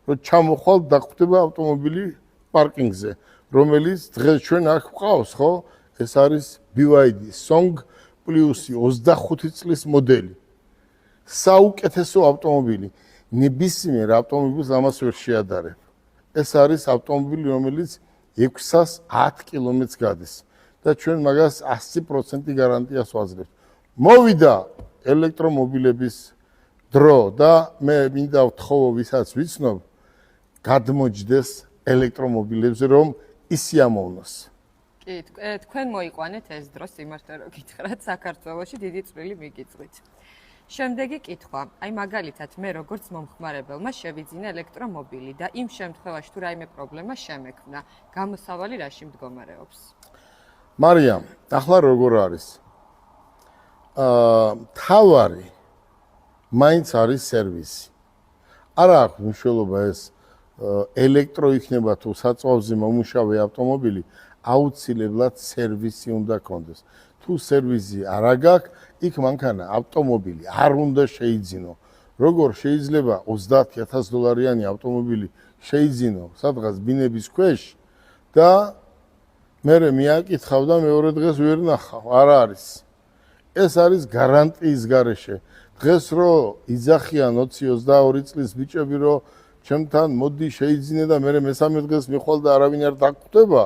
რომ ჩამოხვალ დაგვხვდება ავტომობილი პარკინგზე, რომელიც დღეს ჩვენ აქ ვყავს, ხო? ეს არის BYD Song Plus 25 წლის მოდელი. საუკეთესო ავტომობილი. ნებისმიერ ავტომობილს ამას ვერ შეადარებ. ეს არის ავტომობილი, რომელიც 610 კილომეტრს გადის და ჩვენ მაგას 100% გარანტიას ვაძლევთ. მოვიდა ელექტრომობილების დრო და მე მინდა ვთხოვო ვისაც ვიცნობ, გადმოჯდეს ელექტრომობილებზე, რომ ისიამოვნოს. კი, თქვენ მოიყვანეთ ეს დრო სიმართლე რომ გითხრათ, საქართველოში დიდი წვლილი მიგიწვით. შემდეგი კითხვა, აი მაგალითად მე როგორც მომხმარებელმა შევიძინა ელექტრომობილი და იმ შემთხვევაში თუ რაიმე პრობლემა შემექმნა, გამოსავალი რაში მდგომარეობს? მარიამ, ახლა როგორ არის? თავარი მაინც არის სერვისი. არა აქვს მნიშვნელობა ეს ელექტრო იქნება თუ საწვავზე მომუშავე ავტომობილი, აუცილებლად სერვისი უნდა კონდეს. თუ სერვისი არ აქვს, იქ მანქანა ავტომობილი არ უნდა შეიძინო. როგორ შეიძლება 30,000 დოლარიანი ავტომობილი შეიძინო სადღაც ბინების ქვეშ და მე მიაკითხავ და მეორე დღეს ვერ ნახავ, არ არის. ეს არის გარანტიის გარეშე. დღეს რო იძახიან 20-22 წლის ბიჭები, რომ ჩემთან მოდი შეიძინე და მე მესამე დღეს მიხვალ და არავინ არ დაგვხვდება.